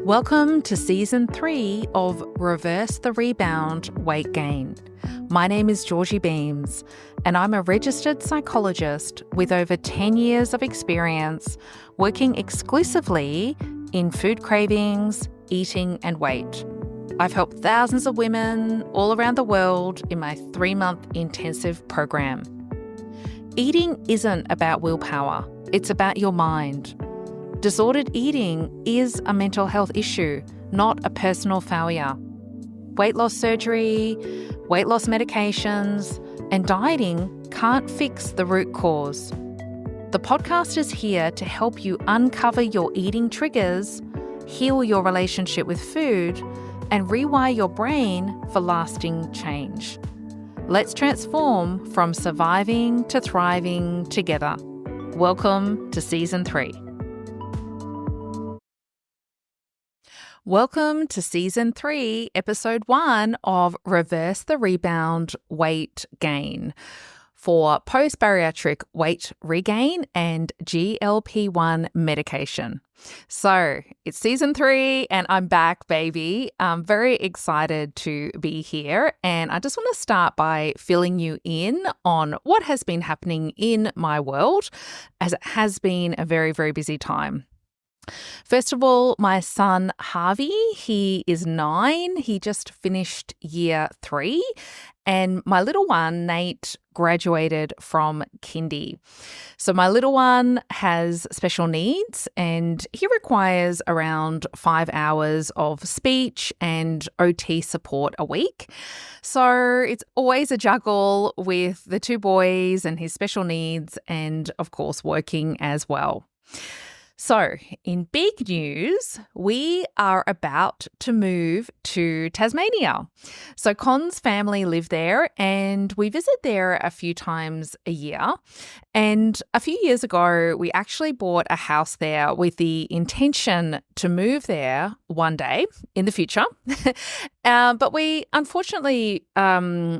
Welcome to Season 3 of Reverse the Rebound Weight Gain. My name is Georgie Beams, and I'm a registered psychologist with over 10 years of experience working exclusively in food cravings, eating, and weight. I've helped thousands of women all around the world in my 3-month intensive program. Eating isn't about willpower, it's about your mind. Disordered eating is a mental health issue, not a personal failure. Weight loss surgery, weight loss medications, and dieting can't fix the root cause. The podcast is here to help you uncover your eating triggers, heal your relationship with food, and rewire your brain for lasting change. Let's transform from surviving to thriving together. Welcome to Season 3. Welcome to Season 3, Episode 1 of Reverse the Rebound Weight Gain for Post-Bariatric weight regain and GLP-1 medication. So it's Season 3 and I'm back, baby. I'm very excited to be here, and I just want to start by filling you in on what has been happening in my world, as it has been a very, very busy time. First of all, my son Harvey, he is 9. He just finished year 3. And my little one, Nate, graduated from Kindy. So my little one has special needs and he requires around 5 hours of speech and OT support a week. So it's always a juggle with the 2 boys and his special needs and, of course, working as well. So, in big news, we are about to move to Tasmania. So, Con's family live there and we visit there a few times a year. And a few years ago, we actually bought a house there with the intention to move there one day in the future. But we unfortunately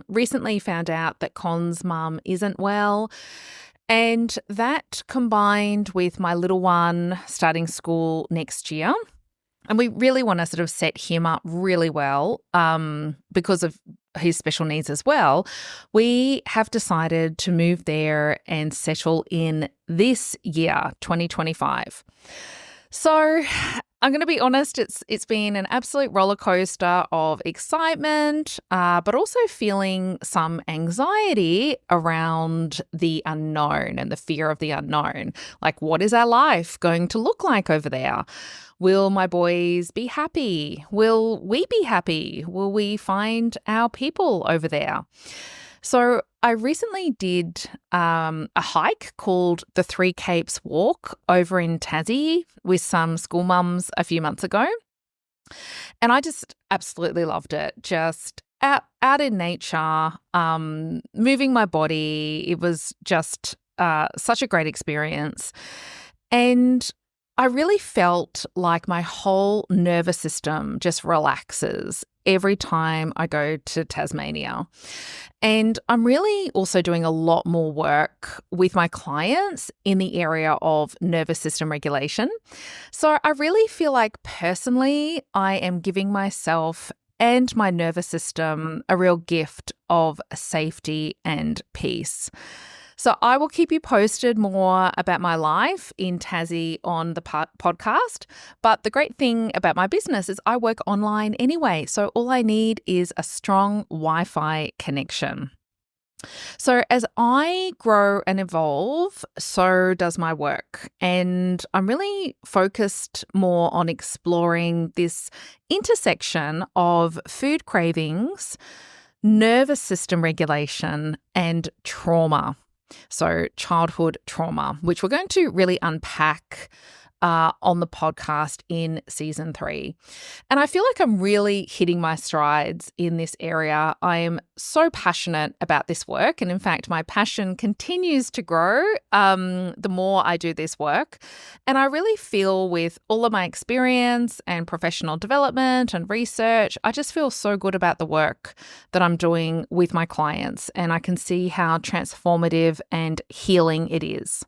recently found out that Con's mum isn't well. And that combined with my little one starting school next year, and we really want to sort of set him up really well because of his special needs as well, we have decided to move there and settle in this year, 2025. So I'm going to be honest, it's been an absolute roller coaster of excitement, but also feeling some anxiety around the unknown and the fear of the unknown. Like, what is our life going to look like over there? Will my boys be happy? Will we be happy? Will we find our people over there? So I recently did a hike called the 3 Capes Walk over in Tassie with some school mums a few months ago. And I just absolutely loved it. Just out in nature, moving my body. It was just such a great experience. And I really felt like my whole nervous system just relaxes every time I go to Tasmania. And I'm really also doing a lot more work with my clients in the area of nervous system regulation. So I really feel like personally, I am giving myself and my nervous system a real gift of safety and peace. So I will keep you posted more about my life in Tassie on the podcast. But the great thing about my business is I work online anyway. So all I need is a strong Wi-Fi connection. So as I grow and evolve, so does my work. And I'm really focused more on exploring this intersection of food cravings, nervous system regulation, and trauma. So childhood trauma, which we're going to really unpack on the podcast in Season 3. And I feel like I'm really hitting my strides in this area. I am so passionate about this work. And in fact, my passion continues to grow the more I do this work. And I really feel with all of my experience and professional development and research, I just feel so good about the work that I'm doing with my clients. And I can see how transformative and healing it is.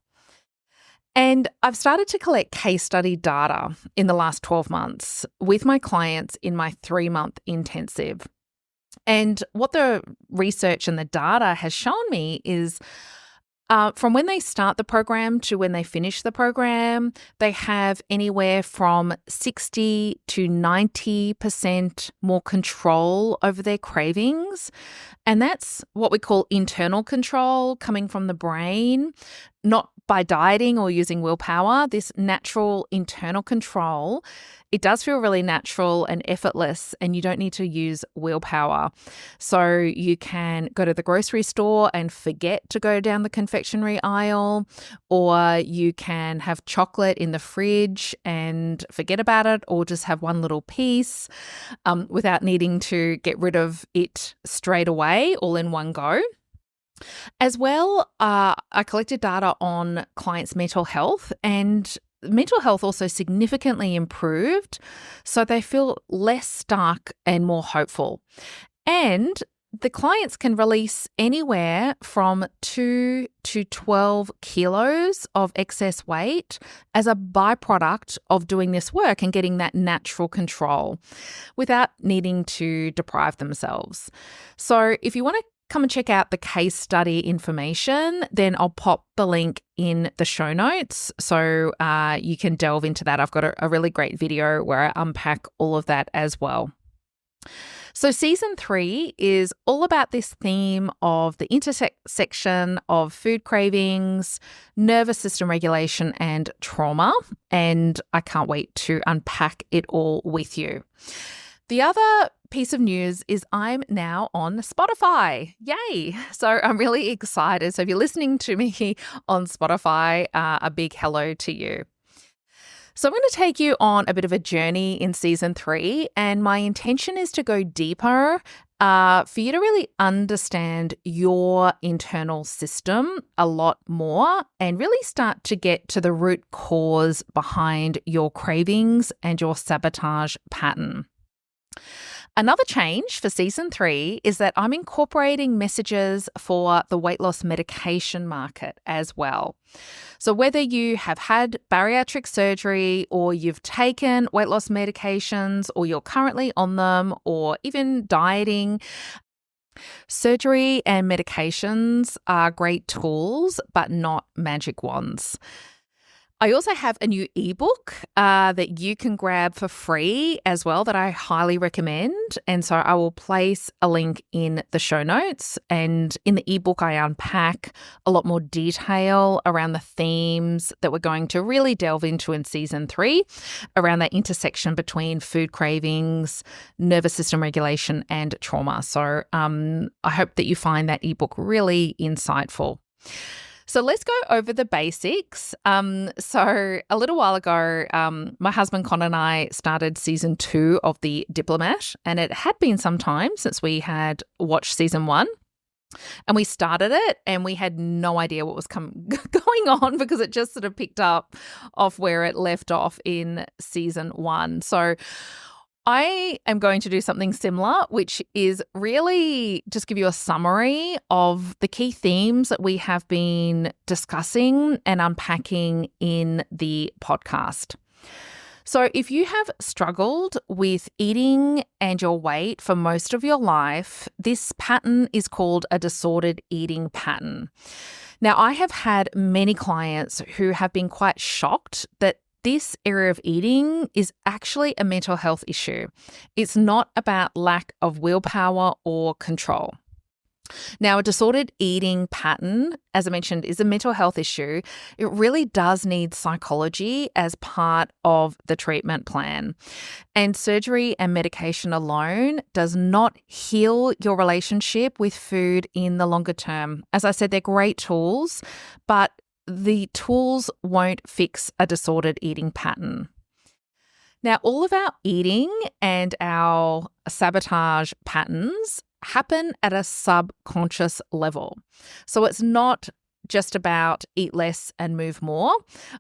And I've started to collect case study data in the last 12 months with my clients in my 3-month intensive. And what the research and the data has shown me is from when they start the program to when they finish the program, they have anywhere from 60 to 90% more control over their cravings. And that's what we call internal control coming from the brain, not by dieting or using willpower. This natural internal control, it does feel really natural and effortless, and you don't need to use willpower. So you can go to the grocery store and forget to go down the confectionery aisle, or you can have chocolate in the fridge and forget about it, or just have one little piece without needing to get rid of it straight away, all in one go. As well, I collected data on clients' mental health, and mental health also significantly improved, so they feel less stuck and more hopeful. And the clients can release anywhere from 2 to 12 kilos of excess weight as a byproduct of doing this work and getting that natural control without needing to deprive themselves. So if you want to come and check out the case study information, then I'll pop the link in the show notes so you can delve into that. I've got a really great video where I unpack all of that as well. So season 3 is all about this theme of the intersection of food cravings, nervous system regulation, and trauma. And I can't wait to unpack it all with you. The other piece of news is I'm now on Spotify. Yay! So I'm really excited. So if you're listening to me on Spotify, a big hello to you. So I'm going to take you on a bit of a journey in season 3, and my intention is to go deeper for you to really understand your internal system a lot more and really start to get to the root cause behind your cravings and your sabotage pattern. Another change for season 3 is that I'm incorporating messages for the weight loss medication market as well. So whether you have had bariatric surgery or you've taken weight loss medications or you're currently on them or even dieting, surgery and medications are great tools, but not magic wands. I also have a new ebook that you can grab for free as well that I highly recommend. And so I will place a link in the show notes. And in the ebook, I unpack a lot more detail around the themes that we're going to really delve into in season 3 around that intersection between food cravings, nervous system regulation, and trauma. So I hope that you find that ebook really insightful. So let's go over the basics. So a little while ago, my husband Con and I started season 2 of The Diplomat, and it had been some time since we had watched season 1. And we started it and we had no idea what was going on because it just sort of picked up off where it left off in season 1. So I am going to do something similar, which is really just give you a summary of the key themes that we have been discussing and unpacking in the podcast. So if you have struggled with eating and your weight for most of your life, this pattern is called a disordered eating pattern. Now, I have had many clients who have been quite shocked that this area of eating is actually a mental health issue. It's not about lack of willpower or control. Now, a disordered eating pattern, as I mentioned, is a mental health issue. It really does need psychology as part of the treatment plan. And surgery and medication alone does not heal your relationship with food in the longer term. As I said, they're great tools, but the tools won't fix a disordered eating pattern. Now, all of our eating and our sabotage patterns happen at a subconscious level. So it's not just about eat less and move more.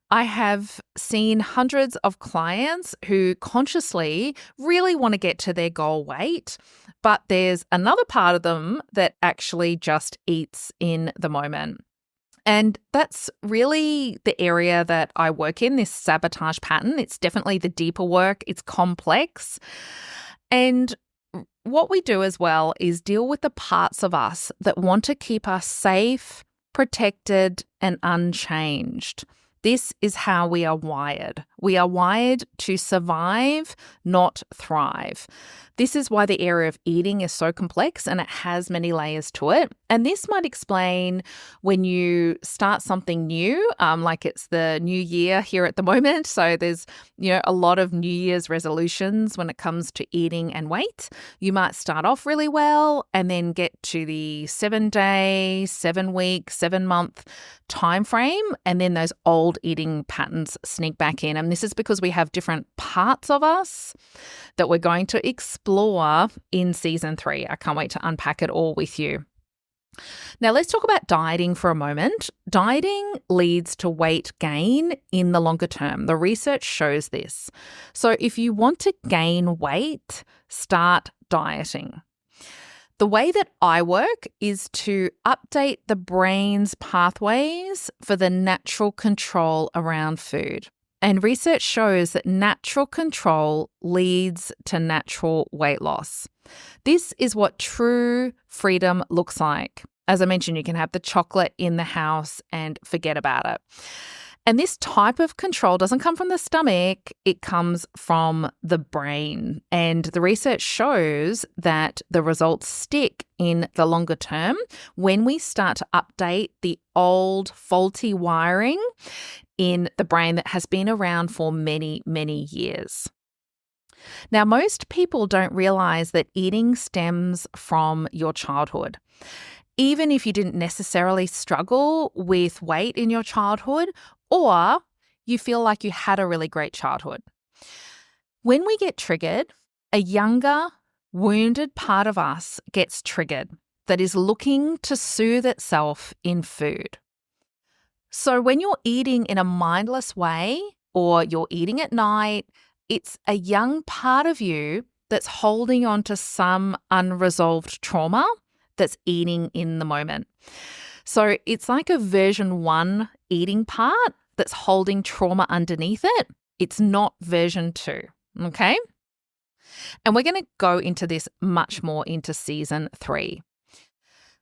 I have seen hundreds of clients who consciously really want to get to their goal weight, but there's another part of them that actually just eats in the moment. And that's really the area that I work in, this sabotage pattern. It's definitely the deeper work. It's complex. And what we do as well is deal with the parts of us that want to keep us safe, protected, and unchanged. This is how we are wired. We are wired to survive, not thrive. This is why the area of eating is so complex and it has many layers to it. And this might explain when you start something new, like it's the new year here at the moment. So there's, a lot of New Year's resolutions when it comes to eating and weight. You might start off really well and then get to the 7-day, 7-week, 7-month time frame, and then those old eating patterns sneak back in. And this is because we have different parts of us that we're going to explore in season 3. I can't wait to unpack it all with you. Now, let's talk about dieting for a moment. Dieting leads to weight gain in the longer term. The research shows this. So if you want to gain weight, start dieting. The way that I work is to update the brain's pathways for the natural control around food. And research shows that natural control leads to natural weight loss. This is what true freedom looks like. As I mentioned, you can have the chocolate in the house and forget about it. And this type of control doesn't come from the stomach, it comes from the brain. And the research shows that the results stick in the longer term when we start to update the old faulty wiring in the brain that has been around for many, many years. Now, most people don't realize that eating stems from your childhood. Even if you didn't necessarily struggle with weight in your childhood, or you feel like you had a really great childhood. When we get triggered, a younger, wounded part of us gets triggered that is looking to soothe itself in food. So when you're eating in a mindless way or you're eating at night, it's a young part of you that's holding on to some unresolved trauma that's eating in the moment. So it's like a version 1 eating part that's holding trauma underneath it. It's not version 2, okay? And we're going to go into this much more into season 3.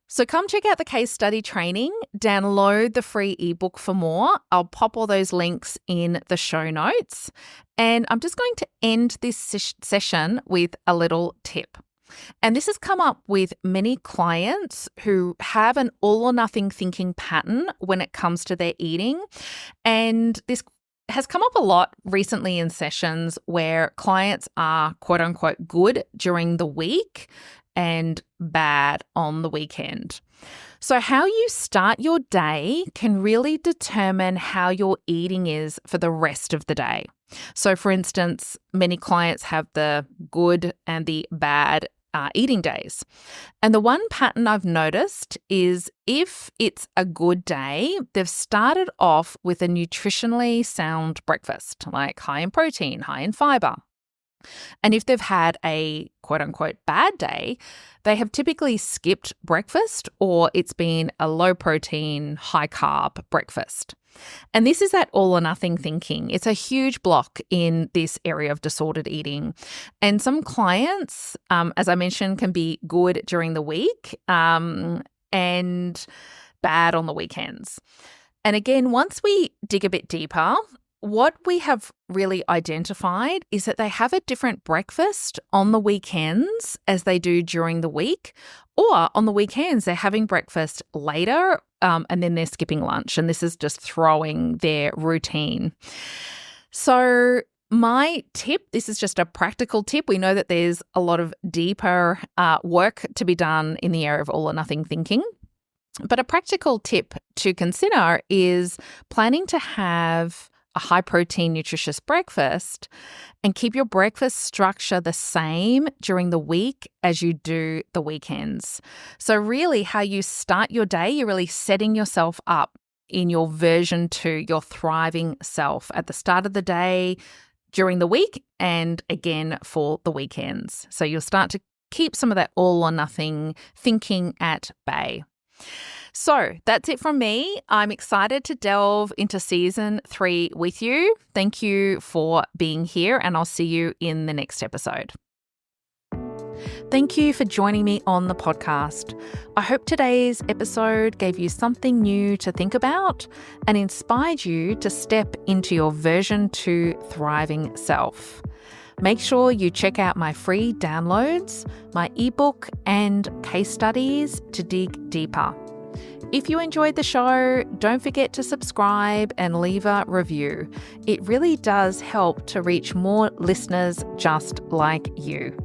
So come check out the case study training, download the free ebook for more. I'll pop all those links in the show notes. And I'm just going to end this session with a little tip. And this has come up with many clients who have an all or nothing thinking pattern when it comes to their eating. And this has come up a lot recently in sessions where clients are quote unquote good during the week and bad on the weekend. So how you start your day can really determine how your eating is for the rest of the day. So for instance, many clients have the good and the bad eating days. And the one pattern I've noticed is if it's a good day, they've started off with a nutritionally sound breakfast, like high in protein, high in fiber. And if they've had a quote unquote bad day, they have typically skipped breakfast or it's been a low protein, high carb breakfast. And this is that all or nothing thinking. It's a huge block in this area of disordered eating. And some clients, as I mentioned, can be good during the week and bad on the weekends. And again, once we dig a bit deeper, what we have really identified is that they have a different breakfast on the weekends as they do during the week, or on the weekends they're having breakfast later and then they're skipping lunch, and this is just throwing their routine. So my tip, this is just a practical tip. We know that there's a lot of deeper work to be done in the area of all or nothing thinking. But a practical tip to consider is planning to have a high protein, nutritious breakfast and keep your breakfast structure the same during the week as you do the weekends. So really how you start your day, you're really setting yourself up in your version 2, your thriving self at the start of the day, during the week, and again for the weekends. So you'll start to keep some of that all or nothing thinking at bay. So that's it from me. I'm excited to delve into season 3 with you. Thank you for being here, and I'll see you in the next episode. Thank you for joining me on the podcast. I hope today's episode gave you something new to think about and inspired you to step into your version 2 thriving self. Make sure you check out my free downloads, my ebook, and case studies to dig deeper. If you enjoyed the show, don't forget to subscribe and leave a review. It really does help to reach more listeners just like you.